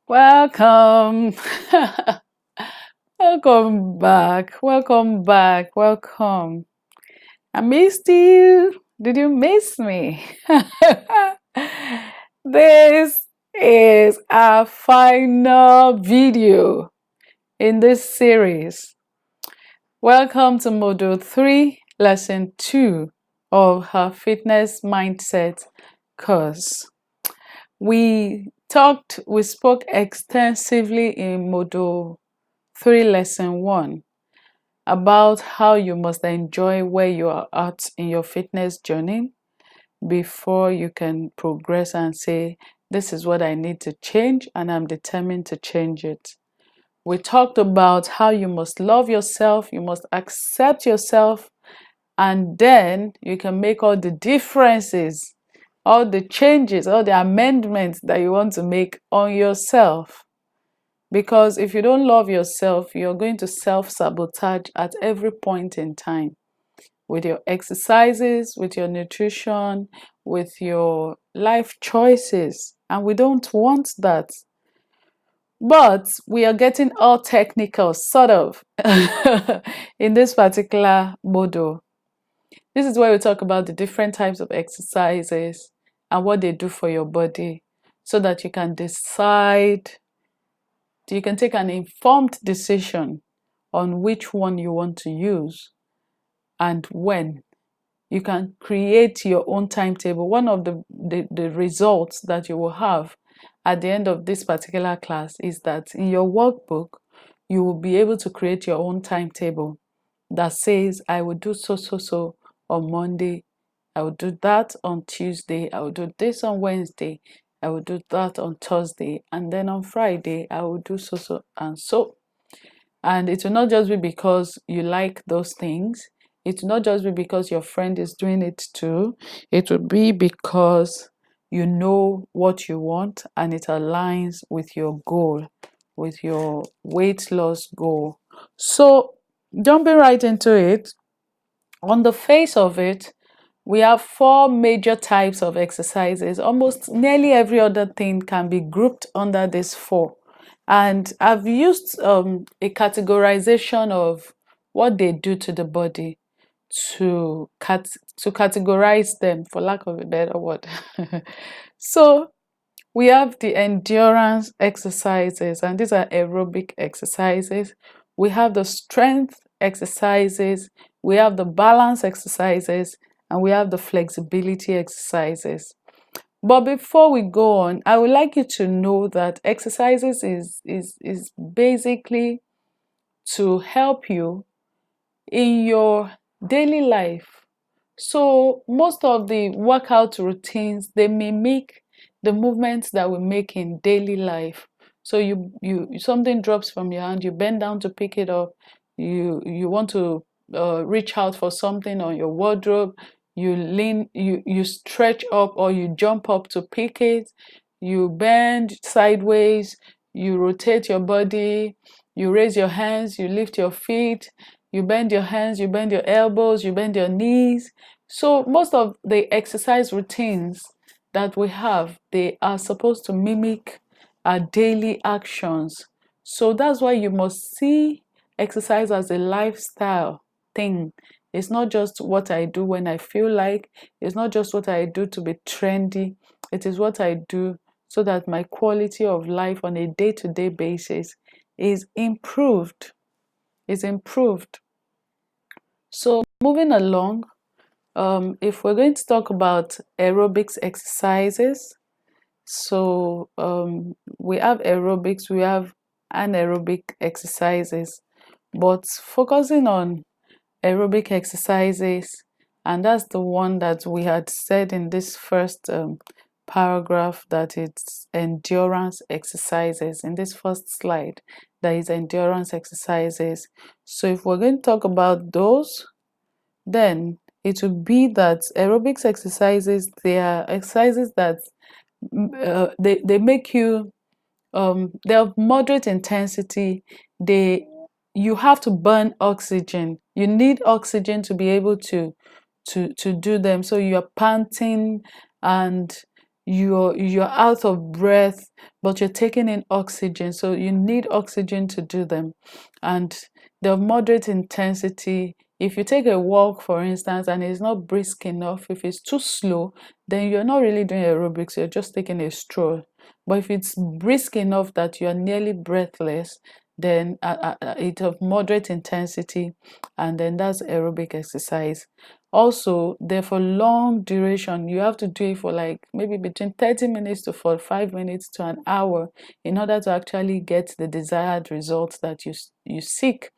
Welcome. Welcome back. Welcome back. Welcome. I missed you. Did you miss me? This is our final video in this series. Welcome to Module 3, Lesson 2 of her Fitness Mindset course. We spoke extensively in Module 3, Lesson 1 about how you must enjoy where you are at in your fitness journey before you can progress and say, this is what I need to change and I'm determined to change it. We talked about how you must love yourself, you must accept yourself, and then you can make all the differences, all the changes, all the amendments that you want to make on yourself. Because if you don't love yourself, you're going to self-sabotage at every point in time with your exercises, with your nutrition, with your life choices. And we don't want that. But we are getting all technical, sort of, in this particular module. This is where we talk about the different types of exercises and what they do for your body so that you can decide, you can take an informed decision on which one you want to use and when. You can create your own timetable. One of the results that you will have at the end of this particular class is that in your workbook, you will be able to create your own timetable that says, I will do so on Monday, I will do that on Tuesday, I will do this on Wednesday, I will do that on Thursday, and then on Friday, I will do so and so. And it will not just be because you like those things. It will not just be because your friend is doing it too. It will be because you know what you want and it aligns with your goal, with your weight loss goal. So jumping right into it, on the face of it, we have 4 major types of exercises. Almost nearly every other thing can be grouped under these 4. And I've used a categorization of what they do to the body to categorize them, for lack of a better word. So we have the endurance exercises, and these are aerobic exercises. We have the strength exercises, we have the balance exercises, and we have the flexibility exercises. But before we go on, I would like you to know that exercises is basically to help you in your daily life. So most of the workout routines, they mimic the movements that we make in daily life. So you something drops from your hand, you bend down to pick it up. You want to reach out for something on your wardrobe. You lean, you stretch up or you jump up to pick it. You bend sideways. You rotate your body. You raise your hands. You lift your feet. You bend your hands. You bend your elbows. You bend your knees. So most of the exercise routines that we have, they are supposed to mimic our daily actions. So that's why you must see exercise as a lifestyle thing. It's not just what I do when I feel like, it's not just what I do to be trendy. It is what I do so that my quality of life on a day-to-day basis is improved. Is improved. So moving along, if we're going to talk about aerobics exercises, so we have aerobics, we have anaerobic exercises, but focusing on aerobic exercises, and that's the one that we had said in this first paragraph, that it's endurance exercises. In this first slide, that is endurance exercises. So if we're going to talk about those, then it would be that aerobics exercises, they are exercises that they make you they're of moderate intensity. You have to burn oxygen. You need oxygen to be able to do them. So you're panting and you're out of breath, but you're taking in oxygen, so you need oxygen to do them. And they're of moderate intensity. If you take a walk, for instance, and it's not brisk enough, if it's too slow, then you're not really doing aerobics, you're just taking a stroll. But if it's brisk enough that you're nearly breathless, then it's of moderate intensity, and then that's aerobic exercise. Also, they're for long duration. You have to do it for like maybe between 30 minutes to 45 minutes to an hour in order to actually get the desired results that you seek.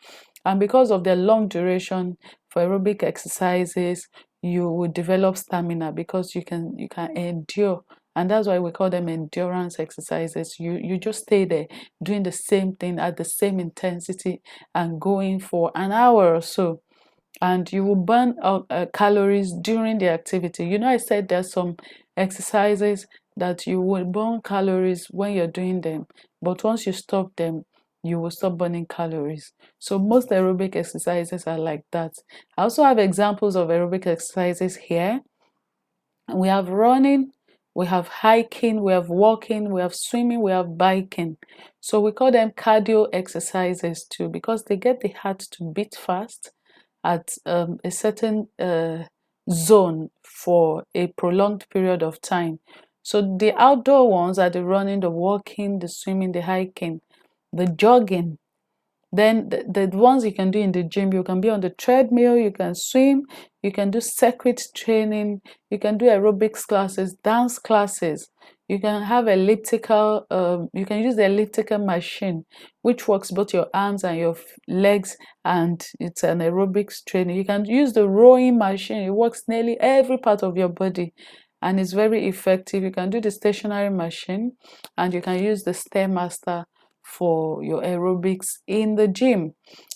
And because of their long duration for aerobic exercises, you will develop stamina because you can endure. And that's why we call them endurance exercises. You just stay there doing the same thing at the same intensity and going for an hour or so, and you will burn out calories during the activity. I said there's some exercises that you will burn calories when you're doing them, but once you stop them, you will stop burning calories. So most aerobic exercises are like that. I also have examples of aerobic exercises here. We have running, we have hiking, we have walking, we have swimming, we have biking. So we call them cardio exercises too, because they get the heart to beat fast at a certain zone for a prolonged period of time. So the outdoor ones are the running, the walking, the swimming, the hiking, the jogging. Then the ones you can do in the gym, you can be on the treadmill, you can swim, you can do circuit training, you can do aerobics classes, dance classes. You can have elliptical, you can use the elliptical machine, which works both your arms and your legs, and it's an aerobics training. You can use the rowing machine, it works nearly every part of your body and it's very effective. You can do the stationary machine, and you can use the Stairmaster for your aerobics in the gym.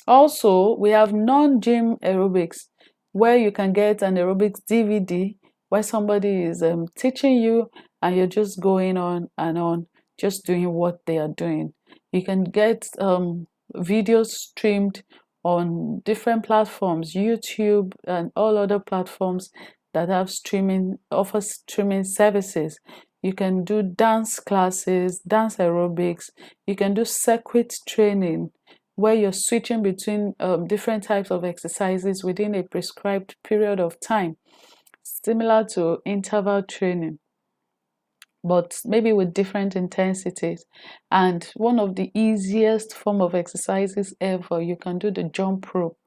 Also, we have non-gym aerobics where you can get an aerobics DVD where somebody is teaching you and you're just going on and on, just doing what they are doing. You can get videos streamed on different platforms, YouTube and all other platforms that have offer streaming services. You can do dance classes, dance aerobics. You can do circuit training where you're switching between different types of exercises within a prescribed period of time, similar to interval training, but maybe with different intensities. And one of the easiest form of exercises ever, you can do the jump rope,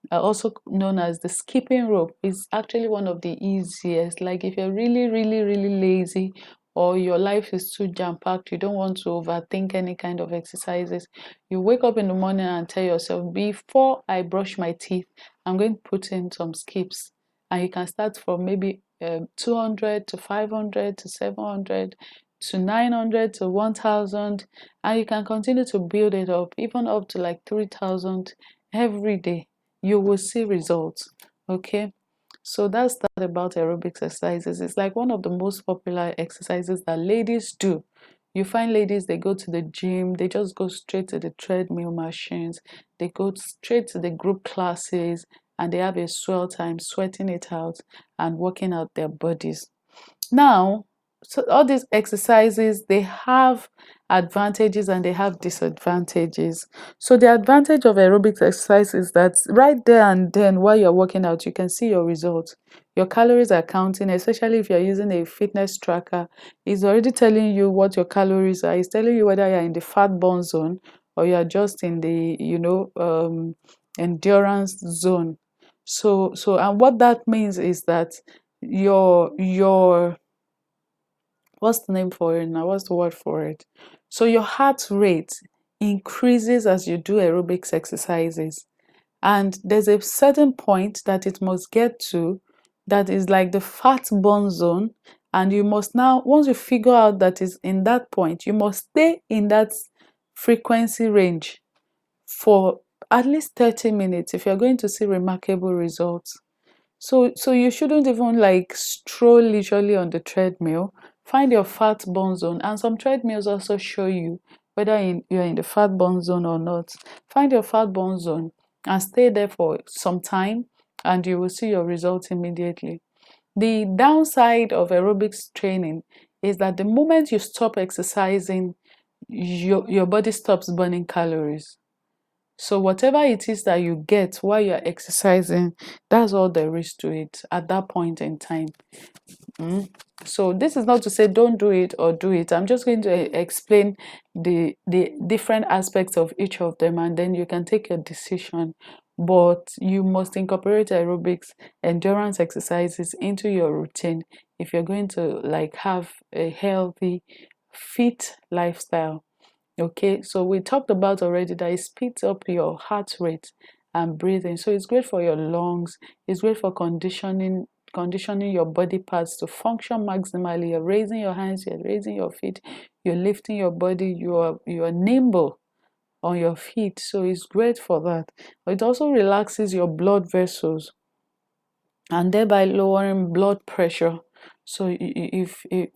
also known as the skipping rope. Is actually one of the easiest. Like if you're really, really, really lazy, or your life is too jam-packed, you don't want to overthink any kind of exercises, you wake up in the morning and tell yourself, before I brush my teeth, I'm going to put in some skips. And you can start from maybe 200 to 500 to 700 to 900 to 1000, and you can continue to build it up even up to like 3000 every day. You will see results. Okay, so that's that about aerobics exercises. It's like one of the most popular exercises that ladies do. You find ladies, they go to the gym, they just go straight to the treadmill machines, they go straight to the group classes, and they have a swell time sweating it out and working out their bodies. Now, so all these exercises, they have advantages and they have disadvantages. So the advantage of aerobics exercise is that right there and then while you're working out, you can see your results. Your calories are counting, especially if you're using a fitness tracker. It's already telling you what your calories are. It's telling you whether you're in the fat burn zone or you're just in the, endurance zone. So and what that means is that your what's the name for it now? What's the word for it? So your heart rate increases as you do aerobics exercises. And there's a certain point that it must get to that is like the fat burn zone. And you must now, once you figure out that is in that point, you must stay in that frequency range for at least 30 minutes if you're going to see remarkable results. So you shouldn't even like stroll leisurely on the treadmill. Find your fat burn zone, and some treadmills also show you whether you're in the fat burn zone or not. Find your fat burn zone and stay there for some time, and you will see your results immediately. The downside of aerobics training is that the moment you stop exercising, your body stops burning calories. So whatever it is that you get while you're exercising, that's all there is to it at that point in time. Mm. So this is not to say don't do it or do it. I'm just going to explain the different aspects of each of them, and then you can take your decision. But you must incorporate aerobics, endurance exercises into your routine if you're going to like have a healthy, fit lifestyle. Okay, so we talked about already that it speeds up your heart rate and breathing. So it's great for your lungs, it's great for conditioning your body parts to function maximally. You're raising your hands, you're raising your feet, you're lifting your body, you are nimble on your feet. So it's great for that. But it also relaxes your blood vessels and thereby lowering blood pressure. So if it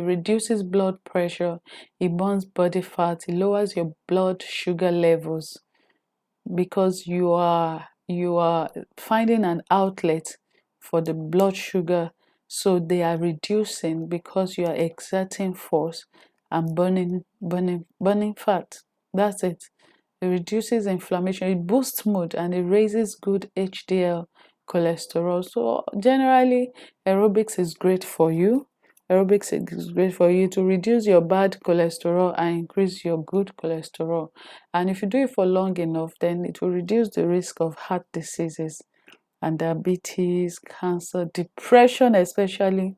reduces blood pressure, it burns body fat, it lowers your blood sugar levels because you are finding an outlet for the blood sugar, so they are reducing because you are exerting force and burning fat. That's it. It reduces inflammation, it boosts mood, and it raises good HDL cholesterol. So generally, aerobics is great for you. Aerobics is great for you to reduce your bad cholesterol and increase your good cholesterol. And if you do it for long enough, then it will reduce the risk of heart diseases and diabetes, cancer, depression, especially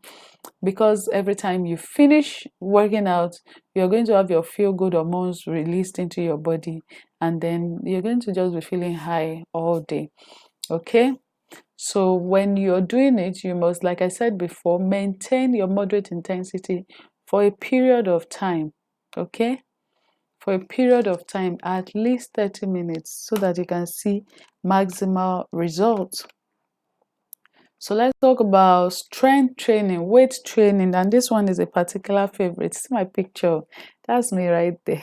because every time you finish working out, you're going to have your feel good hormones released into your body, and then you're going to just be feeling high all day. Okay. So when you're doing it, you must, like I said before, maintain your moderate intensity for a period of time. Okay? For a period of time, at least 30 minutes, so that you can see maximal results. So let's talk about strength training, weight training, and this one is a particular favorite. See my picture. That's me right there.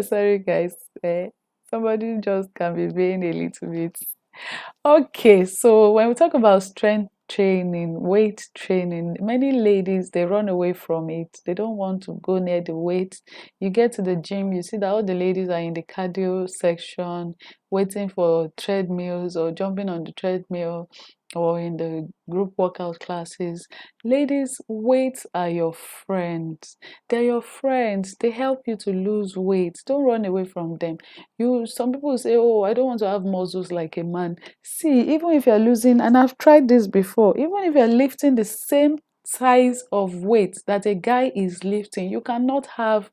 Sorry guys. Somebody just can be being a little bit. Okay, so when we talk about strength training, weight training, many ladies they run away from it. They don't want to go near the weights. You get to the gym, you see that all the ladies are in the cardio section, waiting for treadmills or jumping on the treadmill or in the group workout classes. Ladies, weights are your friends. They're your friends. They help you to lose weight. Don't run away from them. Some people say, oh, I don't want to have muscles like a man. See, even if you're losing, and I've tried this before, even if you're lifting the same size of weight that a guy is lifting, you cannot have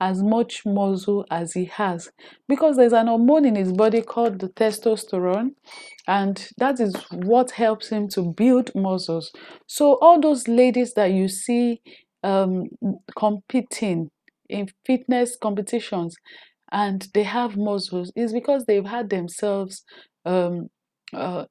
as much muscle as he has because there's an hormone in his body called the testosterone, and that is what helps him to build muscles. So all those ladies that you see um, competing in fitness competitions and they have muscles is because they've had themselves um,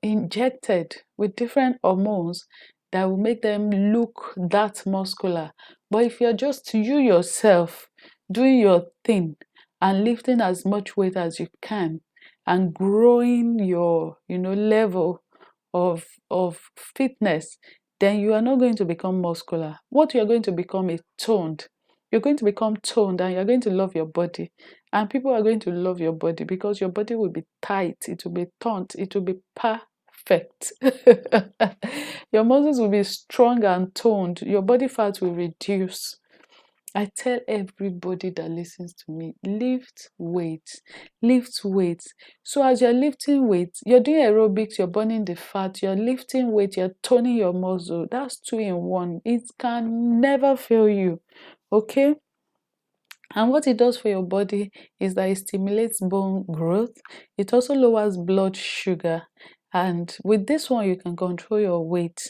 injected with different hormones that will make them look that muscular. But if you're just you yourself doing your thing and lifting as much weight as you can and growing your level of fitness, then you are not going to become muscular. What you're going to become is toned. You're going to become toned and you're going to love your body. And people are going to love your body because your body will be tight, it will be toned, it will be perfect. Your muscles will be strong and toned, your body fat will reduce. I tell everybody that listens to me, lift weights, lift weights. So as you're lifting weights, you're doing aerobics, you're burning the fat, you're lifting weight, you're toning your muscle. That's two in one. It can never fail you. Okay? And what it does for your body is that it stimulates bone growth. It also lowers blood sugar. And with this one, you can control your weight.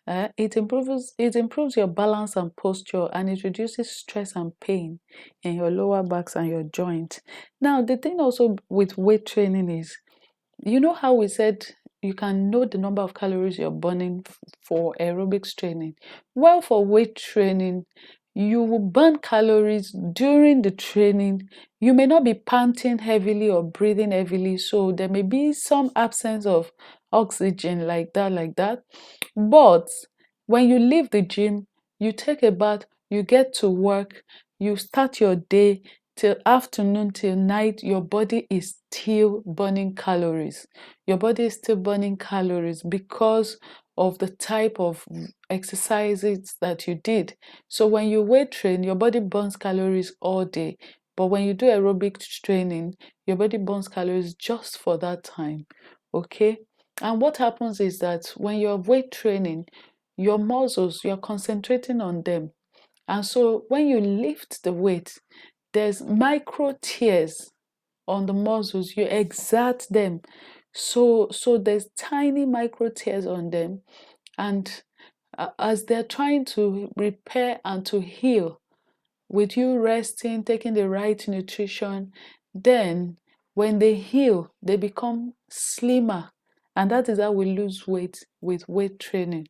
It improves your balance and posture, and it reduces stress and pain in your lower backs and your joints. Now, the thing also with weight training is, you know how we said you can know the number of calories you're burning for aerobics training? Well, for weight training, you will burn calories during the training. You may not be panting heavily or breathing heavily, so there may be some absence of oxygen like that. But when you leave the gym, you take a bath, you get to work, you start your day till afternoon, till night, your body is still burning calories. Your body is still burning calories because of the type of exercises that you did. So when you weight train, your body burns calories all day. But when you do aerobic training, your body burns calories just for that time. Okay? And what happens is that when you're weight training, your muscles, you're concentrating on them. And so when you lift the weight, there's micro tears on the muscles. You exert them. So there's tiny micro tears on them. And as they're trying to repair and to heal, with you resting, taking the right nutrition, then when they heal, they become slimmer. And that is how we lose weight with weight training.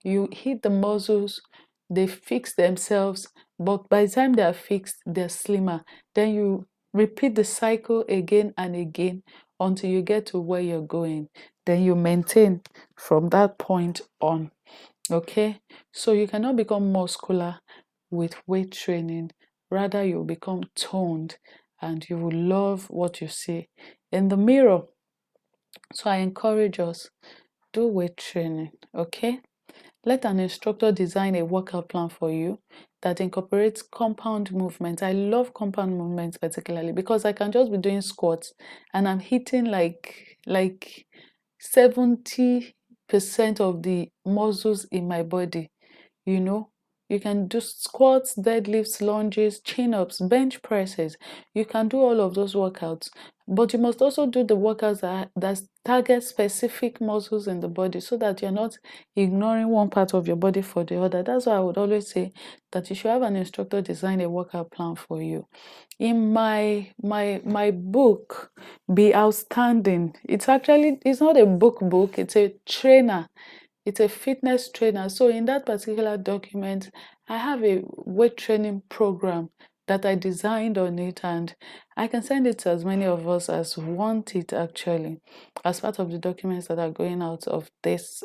You hit the muscles, they fix themselves, but by the time they are fixed, they're slimmer. Then you repeat the cycle again and again until you get to where you're going. Then you maintain from that point on. Okay, so you cannot become muscular with weight training. Rather, you'll become toned and you will love what you see in the mirror. So I encourage us, do weight training. Okay, let an instructor design a workout plan for you that incorporates compound movements. I love compound movements particularly because I can just be doing squats and I'm hitting like 70% of the muscles in my body. You know, you can do squats, deadlifts, lunges, chin-ups, bench presses. You can do all of those workouts, but you must also do the workouts that target specific muscles in the body so that you're not ignoring one part of your body for the other. That's why I would always say that you should have an instructor design a workout plan for you. In my book, Be Outstanding, it's not a book, it's a trainer. It's a fitness trainer. So in that particular document, I have a weight training program that I designed on it, and I can send it to as many of us as want it actually, as part of the documents that are going out of this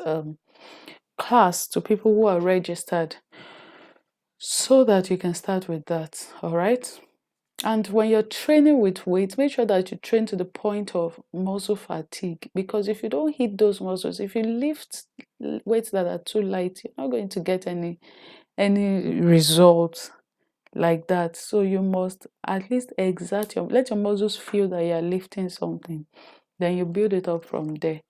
class to people who are registered, so that you can start with that. All right. And when you're training with weights, make sure that you train to the point of muscle fatigue. Because if you don't hit those muscles, if you lift weights that are too light, you're not going to get any results like that. So you must at least let your muscles feel that you're lifting something. Then you build it up from there,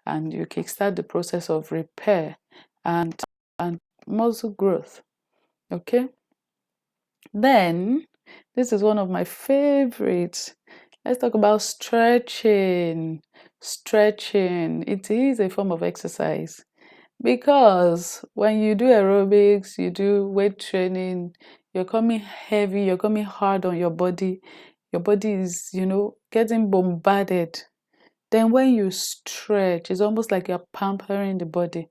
and you kickstart the process of repair and muscle growth. Okay. Then, this is one of my favorites. Let's talk about stretching. Stretching, it is a form of exercise because when you do aerobics, you do weight training, you're coming heavy, you're coming hard on your body. Your body is, getting bombarded. Then when you stretch, it's almost like you're pampering the body.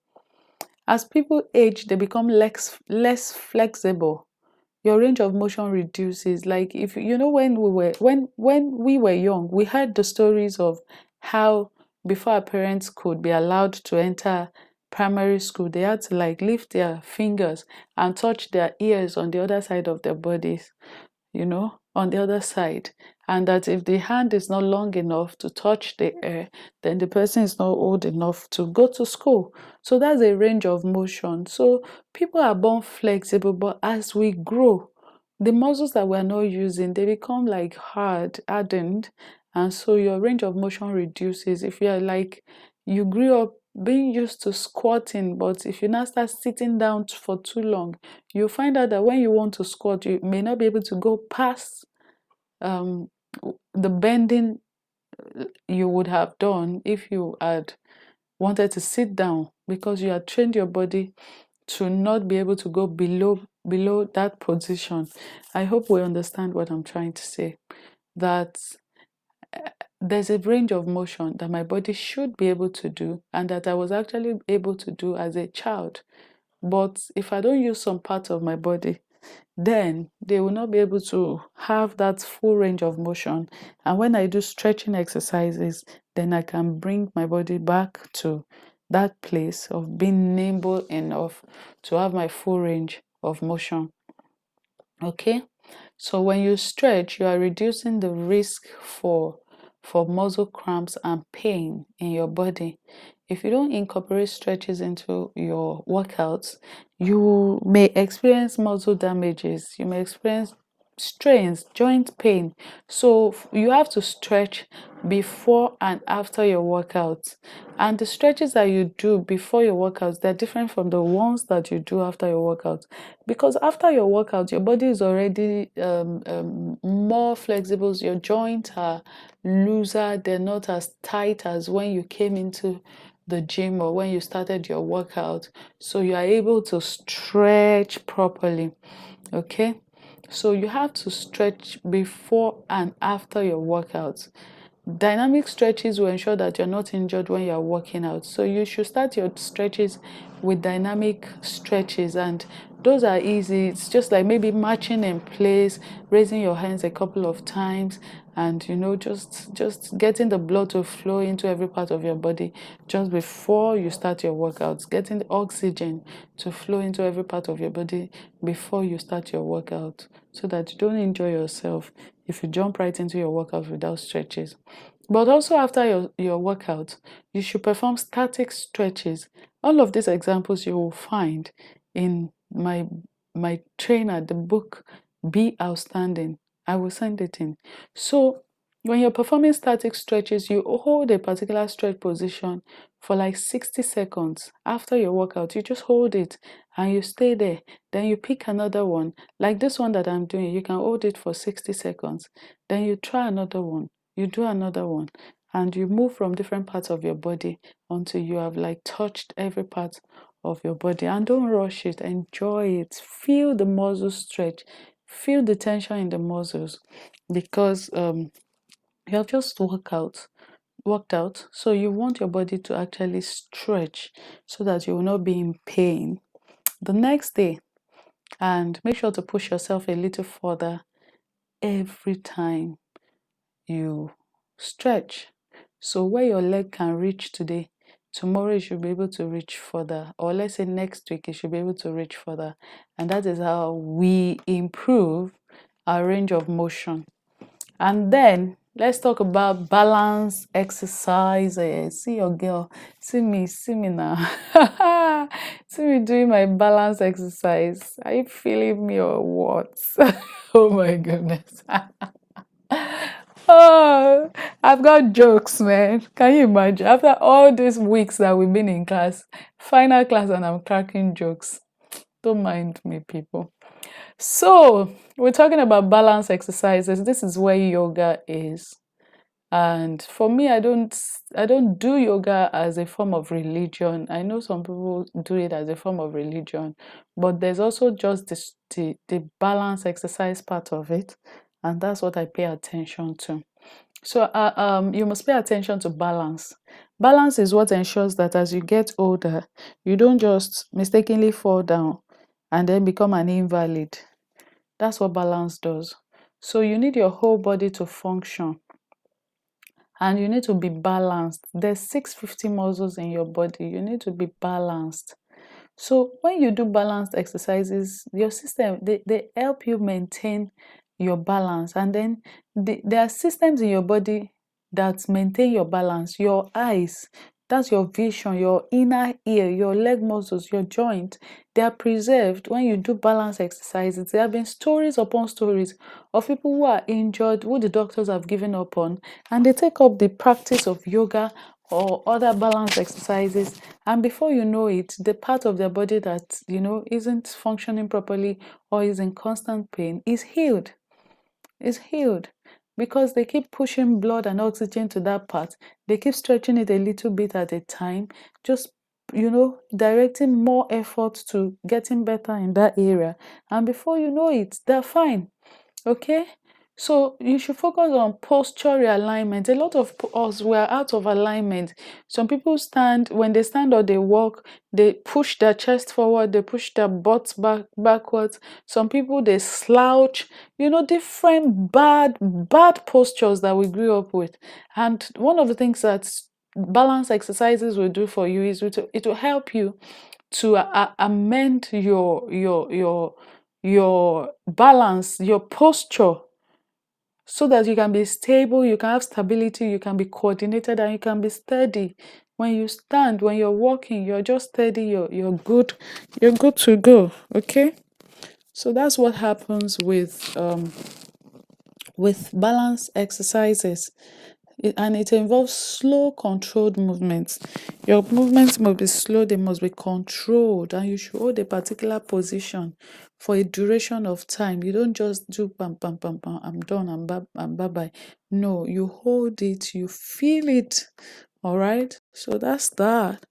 As people age, they become less flexible. Your range of motion reduces. Like, if when we were young, we heard the stories of how before our parents could be allowed to enter primary school, they had to like lift their fingers and touch their ears on the other side of their bodies, on the other side. And that if the hand is not long enough to touch the air, then the person is not old enough to go to school. So that's a range of motion. So people are born flexible, but as we grow, the muscles that we're not using, they become like hardened. And so your range of motion reduces. If you're like, you grew up being used to squatting, but if you now start sitting down for too long, you find out that when you want to squat, you may not be able to go past um, the bending you would have done if you had wanted to sit down, because you had trained your body to not be able to go below that position. I hope we understand what I'm trying to say. That there's a range of motion that my body should be able to do and that I was actually able to do as a child. But if I don't use some part of my body, then they will not be able to have that full range of motion. And when I do stretching exercises, then I can bring my body back to that place of being nimble enough to have my full range of motion. Okay, so when you stretch, you are reducing the risk for muscle cramps and pain in your body. If you don't incorporate stretches into your workouts, you may experience muscle damages, you may experience strains, joint pain. So you have to stretch before and after your workouts. And the stretches that you do before your workouts, they're different from the ones that you do after your workouts. Because after your workout, your body is already more flexible. Your joints are looser, they're not as tight as when you came into the gym or when you started your workout. So you are able to stretch properly. Okay, so you have to stretch before and after your workouts. Dynamic stretches will ensure that you're not injured when you're working out. So you should start your stretches with dynamic stretches, and those are easy. It's just like maybe marching in place, raising your hands a couple of times, and just getting the blood to flow into every part of your body just before you start your workouts, getting the oxygen to flow into every part of your body before you start your workout, so that you don't injure yourself if you jump right into your workout without stretches. But also after your workout, you should perform static stretches. All of these examples you will find in my trainer, the book Be Outstanding. I will send it in. So when you're performing static stretches, you hold a particular stretch position for like 60 seconds. After your workout, you just hold it and you stay there. Then you pick another one, like this one that I'm doing. You can hold it for 60 seconds. Then you try another one, you do another one, and you move from different parts of your body until you have like touched every part of your body. And don't rush it, enjoy it, feel the muscles stretch, feel the tension in the muscles, because you have just worked out, so you want your body to actually stretch so that you will not be in pain the next day. And make sure to push yourself a little further every time you stretch. So where your leg can reach today, tomorrow you should be able to reach further, or let's say next week you should be able to reach further. And that is how we improve our range of motion. And then let's talk about balance exercise. See your girl, see me now. See me doing my balance exercise. Are you feeling me or what? Oh my goodness. Oh, I've got jokes, man. Can you imagine? After all these weeks that we've been in class, final class, and I'm cracking jokes. Don't mind me, people. So, we're talking about balance exercises. This is where yoga is. And for me, I don't do yoga as a form of religion. I know some people do it as a form of religion, but there's also just the balance exercise part of it, and that's what I pay attention to. So you must pay attention to balance. Balance is what ensures that as you get older, you don't just mistakenly fall down and then become an invalid. That's what balance does. So you need your whole body to function, and you need to be balanced. There's 650 muscles in your body. You need to be balanced. So when you do balanced exercises, your system, they help you maintain your balance. And then there are systems in your body that maintain your balance. Your eyes, that's your vision, your inner ear, your leg muscles, your joint, they are preserved when you do balance exercises. There have been stories upon stories of people who are injured, who the doctors have given up on, and they take up the practice of yoga or other balance exercises, and before you know it, the part of their body that isn't functioning properly or is in constant pain is healed because they keep pushing blood and oxygen to that part. They keep stretching it a little bit at a time, just directing more effort to getting better in that area, and before you know it, they're fine. Okay, so you should focus on posture realignment. A lot of us were out of alignment. Some people stand, when they stand or they walk, they push their chest forward, they push their butts backwards. Some people, they slouch, different bad postures that we grew up with. And one of the things that balance exercises will do for you is it will help you to amend your balance, your posture, so that you can be stable, you can have stability, you can be coordinated, and you can be steady. When you stand, when you're walking, you're just steady, you're good to go. Okay? So that's what happens with balance exercises. And it involves slow, controlled movements. Your movements must be slow, they must be controlled, and you should hold a particular position for a duration of time. You don't just do pam pam pam pam, I'm done, I'm bye bye. No, you hold it, you feel it. All right. So that's that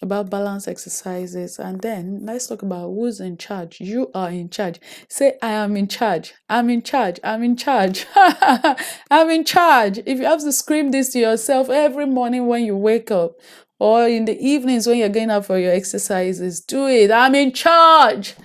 about balance exercises. And then let's talk about who's in charge. You are in charge. Say, I am in charge. I'm in charge. I'm in charge. I'm in charge. If you have to scream this to yourself every morning when you wake up, or in the evenings when you're going out for your exercises, do it. I'm in charge.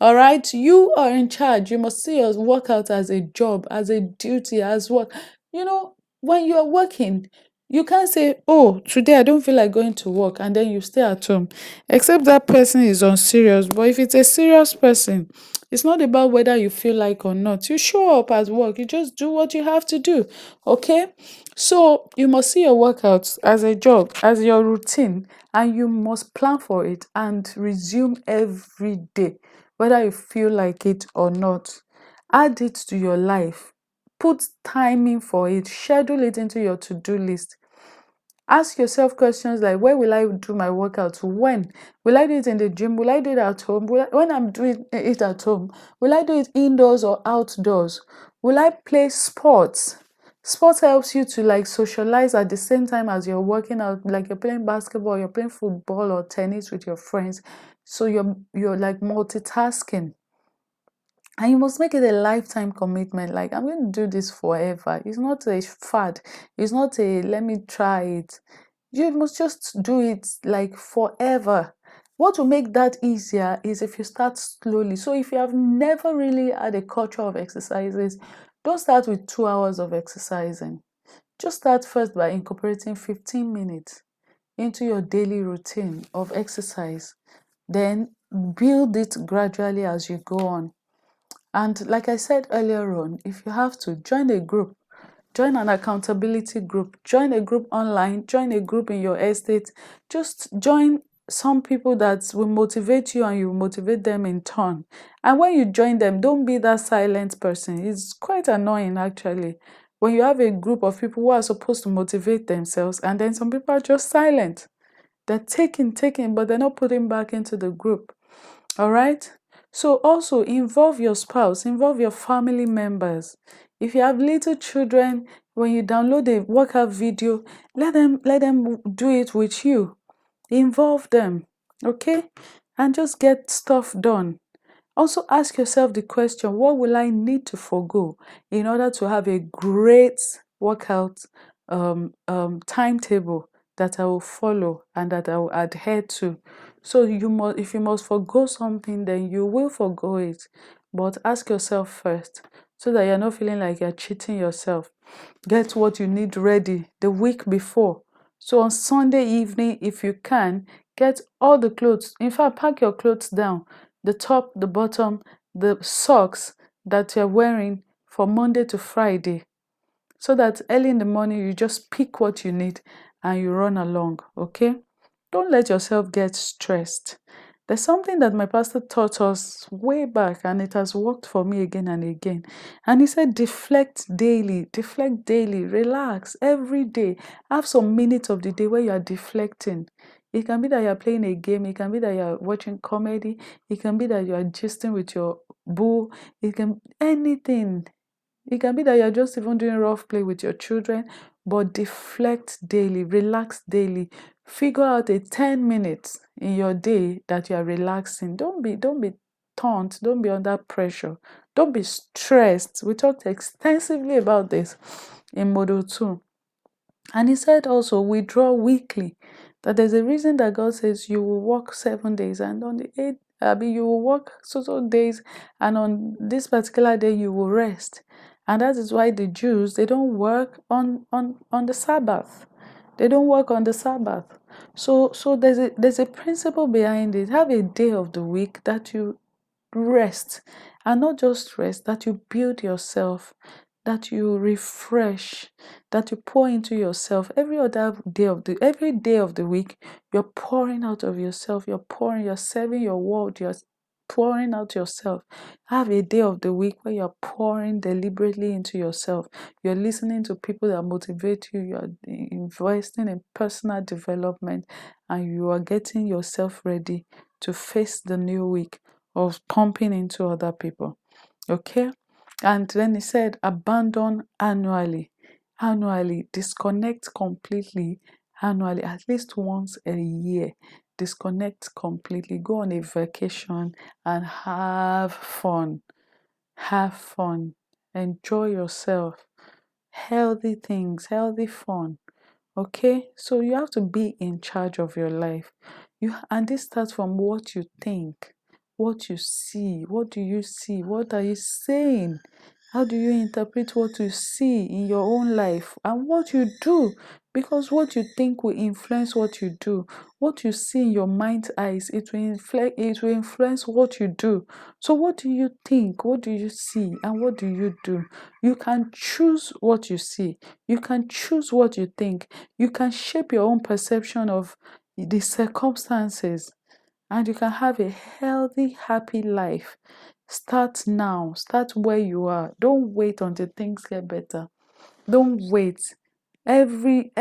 All right, you are in charge. You must see your workout as a job, as a duty, as work. When you are working, you can't say, oh, today I don't feel like going to work, and then you stay at home. Except that person is unserious. But if it's a serious person, it's not about whether you feel like or not. You show up at work, you just do what you have to do. Okay? So you must see your workouts as a job, as your routine, and you must plan for it and resume every day, whether you feel like it or not. Add it to your life. Put timing for it. Schedule it into your to-do list. Ask yourself questions like, where will I do my workout? When? Will I do it in the gym? Will I do it at home? When I'm doing it at home, will I do it indoors or outdoors? Will I play sports? Sports helps you to like socialize at the same time as you're working out, like you're playing basketball, you're playing football or tennis with your friends. So you're like multitasking. And you must make it a lifetime commitment. Like, I'm going to do this forever. It's not a fad. It's not a let me try it. You must just do it like forever. What will make that easier is if you start slowly. So, if you have never really had a culture of exercises, don't start with 2 hours of exercising. Just start first by incorporating 15 minutes into your daily routine of exercise. Then build it gradually as you go on. And like I said earlier on, if you have to join a group, join an accountability group, join a group online, join a group in your estate, just join some people that will motivate you and you motivate them in turn. And when you join them, don't be that silent person. It's quite annoying actually. When you have a group of people who are supposed to motivate themselves and then some people are just silent. They're taking, but they're not putting back into the group. All right. So also involve your spouse, involve your family members. If you have little children, when you download a workout video, let them do it with you. Involve them, okay? And just get stuff done. Also ask yourself the question, what will I need to forgo in order to have a great workout timetable that I will follow and that I will adhere to? So if you must forgo something, then you will forgo it. But ask yourself first so that you're not feeling like you're cheating yourself. Get what you need ready the week before. So on Sunday evening, if you can, get all the clothes. In fact, pack your clothes down, the top, the bottom, the socks that you're wearing for Monday to Friday, so that early in the morning you just pick what you need and you run along. Okay? Don't let yourself get stressed. There's something that my pastor taught us way back, and it has worked for me again and again. And he said, deflect daily, relax every day. Have some minutes of the day where you are deflecting. It can be that you're playing a game, it can be that you're watching comedy, it can be that you're gisting with your boo, it can be anything. It can be that you're just even doing rough play with your children, but deflect daily, relax daily. Figure out a 10 minutes in your day that you are relaxing. Don't be taunt, don't be under pressure, don't be stressed. We talked extensively about this in Module 2. And he said also, withdraw weekly. That there's a reason that God says you will work 7 days, and on the eighth, you will work so days, and on this particular day you will rest. And that is why the Jews, they don't work on the Sabbath. They don't work on the Sabbath. So there's a principle behind it. Have a day of the week that you rest, and not just rest, that you build yourself, that you refresh, that you pour into yourself. Every day of the week, you're pouring out of yourself, you're serving your world, you're pouring out yourself. Have a day of the week where you're pouring deliberately into yourself. You're listening to people that motivate you, you're investing in personal development, and you are getting yourself ready to face the new week of pumping into other people. Okay? And then he said, abandon annually. Annually, disconnect completely. Annually, at least once a year. Disconnect completely. Go on a vacation and have fun. Have fun. Enjoy yourself. Healthy things, healthy fun. Okay, so you have to be in charge of your life. And this starts from what you think, what you see. What do you see? What are you saying? How do you interpret what you see in your own life and what you do? Because what you think will influence what you do. What you see in your mind's eyes, it will influence what you do. So, what do you think? What do you see? And what do you do? You can choose what you see. You can choose what you think. You can shape your own perception of the circumstances, and you can have a healthy, happy life. Start now. Start where you are. Don't wait until things get better. Don't wait. Every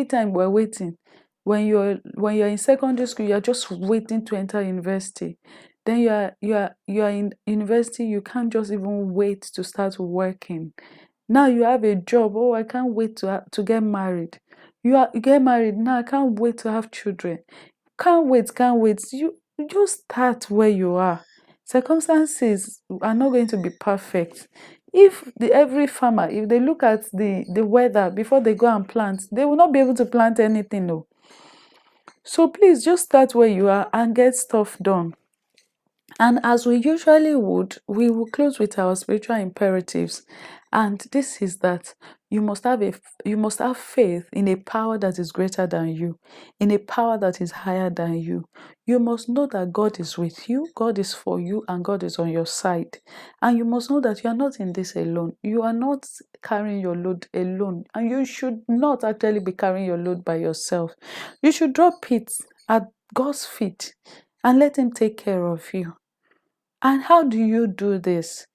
time we're waiting, when you're in secondary school, you're just waiting to enter university. Then you are in university, you can't just even wait to start working. Now you have a job. Oh, I can't wait to get married. You get married now. I can't wait to have children. Can't wait. You just start where you are. Circumstances are not going to be perfect. If every farmer, if they look at the weather before they go and plant, they will not be able to plant anything. No. So please just start where you are and get stuff done. And as we usually would, we will close with our spiritual imperatives. And this is that you must have faith in a power that is greater than you, in a power that is higher than you. You must know that God is with you, God is for you, and God is on your side. And you must know that you are not in this alone. You are not carrying your load alone. And you should not actually be carrying your load by yourself. You should drop it at God's feet and let Him take care of you. And how do you do this?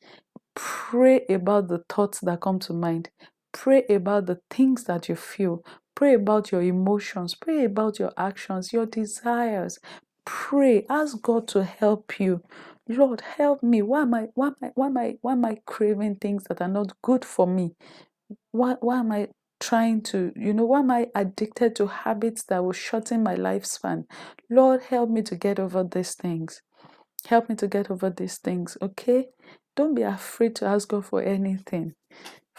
Pray about the thoughts that come to mind. Pray about the things that you feel. Pray about your emotions. Pray about your actions, your desires. Pray. Ask God to help you. Lord, help me. Why am I craving things that are not good for me? Why am I trying to, why am I addicted to habits that will shorten my lifespan? Lord, help me to get over these things. Help me to get over these things, okay? Don't be afraid to ask God for anything.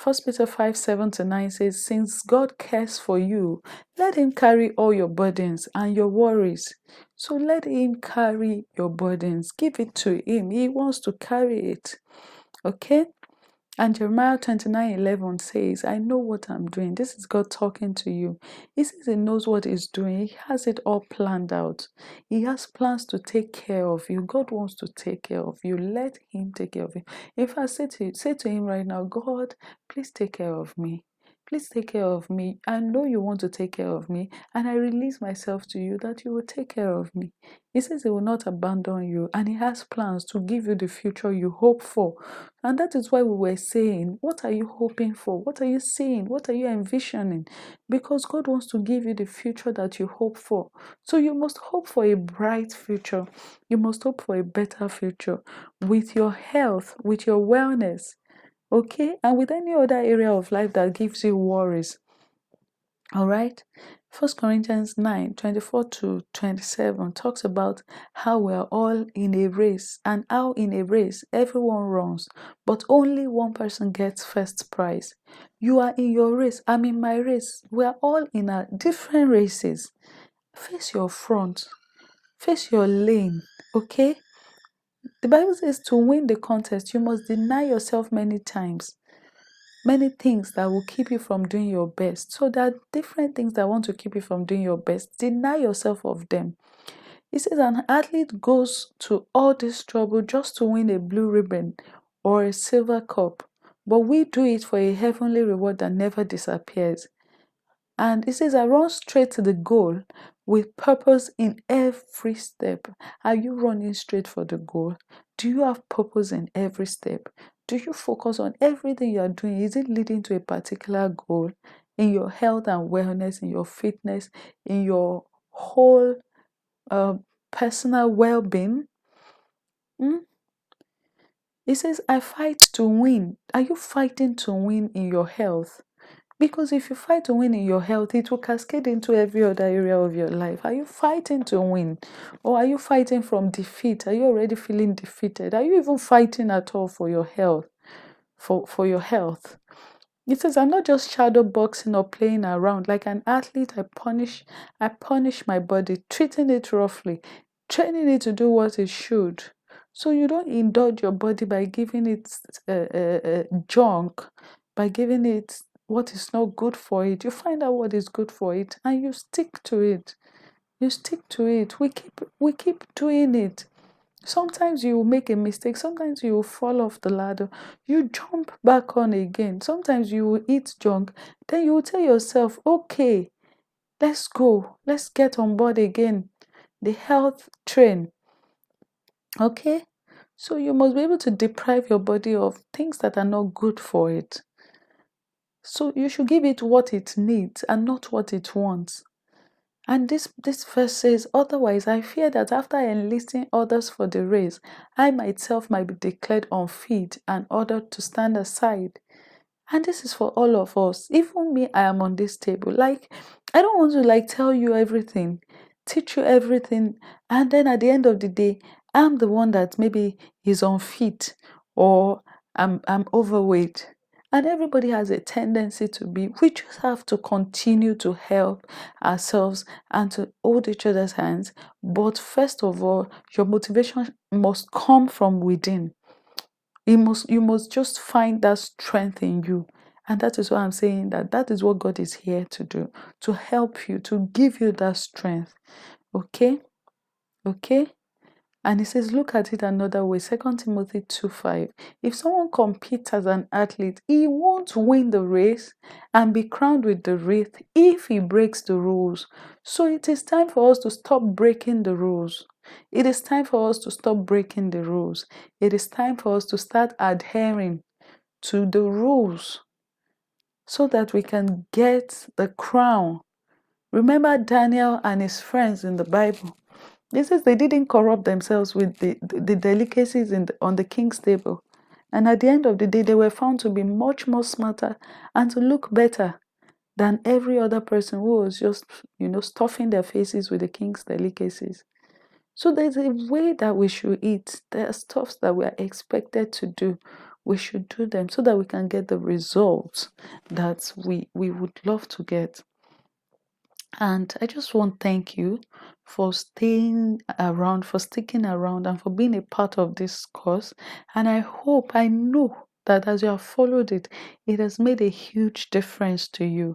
1 Peter 5:7-9 says, since God cares for you, let Him carry all your burdens and your worries. So let Him carry your burdens. Give it to Him. He wants to carry it, okay? And Jeremiah 29:11 says, I know what I'm doing. This is God talking to you. He says He knows what He's doing. He has it all planned out. He has plans to take care of you. God wants to take care of you. Let Him take care of you. If I say to Him right now, God, please take care of me. Please take care of me. I know you want to take care of me, and I release myself to you that you will take care of me. He says He will not abandon you, and He has plans to give you the future you hope for. And that is why we were saying, what are you hoping for? What are you seeing? What are you envisioning? Because God wants to give you the future that you hope for. So you must hope for a bright future. You must hope for a better future with your health, with your wellness, okay? And with any other area of life that gives you worries. All right. 1 Corinthians 9:24-27 talks about how we are all in a race, and how in a race everyone runs, but only one person gets first prize. You are in your race, I'm in my race. We are all in our different races. Face your front, face your lane, okay? The Bible says to win the contest, you must deny yourself many times. many things that will keep you from doing your best. So there are different things that want to keep you from doing your best. Deny yourself of them. He says an athlete goes to all this trouble just to win a blue ribbon or a silver cup, but we do it for a heavenly reward that never disappears. And it says, I run straight to the goal with purpose in every step. Are you running straight for the goal? Do you have purpose in every step? Do you focus on everything you are doing? Is it leading to a particular goal in your health and wellness, in your fitness, in your whole uh, personal well being? Mm? It says, I fight to win. Are you fighting to win in your health? Because if you fight to win in your health, it will cascade into every other area of your life. Are you fighting to win? Or are you fighting from defeat? Are you already feeling defeated? Are you even fighting at all for your health? For your health? It says, I'm not just shadow boxing or playing around. Like an athlete, I punish my body, treating it roughly, training it to do what it should. So you don't indulge your body by giving it junk, by giving it what is not good for it. You find out what is good for it and you stick to it. You stick to it. We keep doing it. Sometimes you will make a mistake. Sometimes you will fall off the ladder. You jump back on again. Sometimes you will eat junk. Then you will tell yourself, okay, let's go. Let's get on board again. The health train. Okay? So you must be able to deprive your body of things that are not good for it. So you should give it what it needs and not what it wants. And this verse says, otherwise, I fear that after enlisting others for the race, I myself might be declared unfit and ordered to stand aside. And this is for all of us. Even me, I am on this table. Like, I don't want to tell you everything, teach you everything, and then at the end of the day, I'm the one that maybe is unfit or I'm overweight. And everybody has a tendency to be. We just have to continue to help ourselves and to hold each other's hands. But first of all, your motivation must come from within. You must just find that strength in you. And that is why I'm saying that is what God is here to do, to help you, to give you that strength. Okay? Okay? And he says, look at it another way. 2 Timothy 2:5. If someone competes as an athlete, he won't win the race and be crowned with the wreath if he breaks the rules. So it is time for us to stop breaking the rules. It is time for us to stop breaking the rules. It is time for us to start adhering to the rules so that we can get the crown. Remember Daniel and his friends in the Bible. This is they didn't corrupt themselves with the delicacies on the king's table. And at the end of the day, they were found to be much more smarter and to look better than every other person who was just, stuffing their faces with the king's delicacies. So there's a way that we should eat. There are stuffs that we are expected to do. We should do them so that we can get the results that we would love to get. And I just want to thank you for staying around, for sticking around, and for being a part of this course. And I know that as you have followed it, it has made a huge difference to you.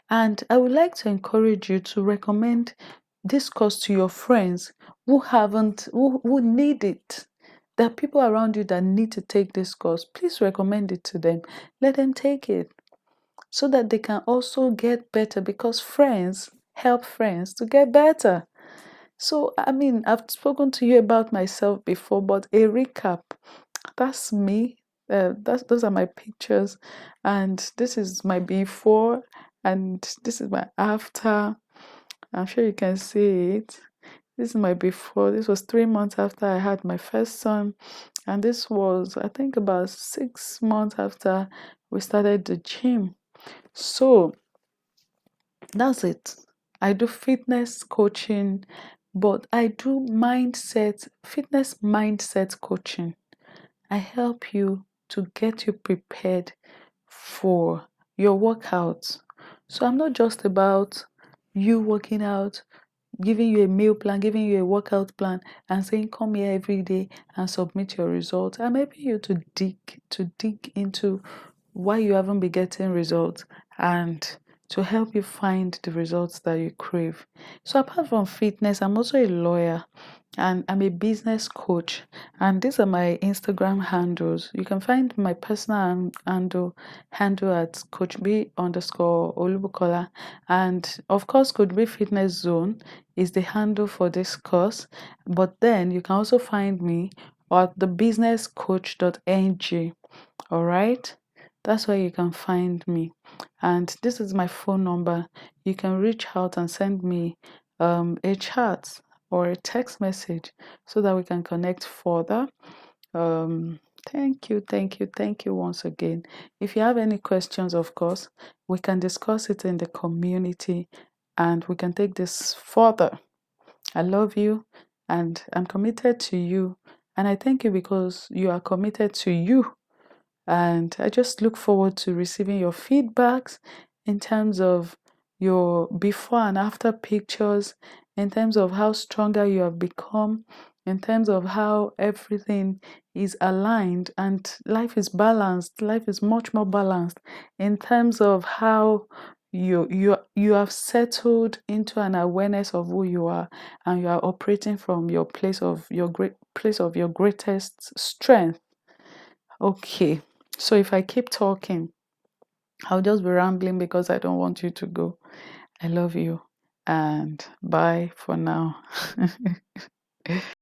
And I would like to encourage you to recommend this course to your friends who need it. There are people around you that need to take this course. Please recommend it to them. Let them take it so that they can also get better, because friends help friends to get better. So, I mean, I've spoken to you about myself before, but a recap, that's me. Those are my pictures, and this is my before, and this is my after. I'm sure you can see it. This is my before. This was 3 months after I had my first son, and this was, I think, about 6 months after we started the gym. So that's it. I do fitness coaching, but I do fitness mindset coaching. I help you to get you prepared for your workouts. So I'm not just about you working out, giving you a meal plan, giving you a workout plan, and saying come here every day and submit your results. I'm helping you to dig into why you haven't been getting results and to help you find the results that you crave. So, apart from fitness, I'm also a lawyer and I'm a business coach. And these are my Instagram handles. You can find my personal handle at Coach B underscore Olubukola. And of course, Coach B Fitness Zone is the handle for this course. But then you can also find me at thebusinesscoach.ng. All right. That's where you can find me. And this is my phone number. You can reach out and send me a chat or a text message so that we can connect further. Um, thank you once again. If you have any questions, of course, we can discuss it in the community and we can take this further. I love you and I'm committed to you. And I thank you because you are committed to you, and I just look forward to receiving your feedbacks in terms of your before and after pictures, in terms of how stronger you have become, in terms of how everything is aligned and life is balanced. Life is much more balanced in terms of how you have settled into an awareness of who you are, and you are operating from your place of your great place of your greatest strength. Okay, so if I keep talking, I'll just be rambling because I don't want you to go. I love you and bye for now.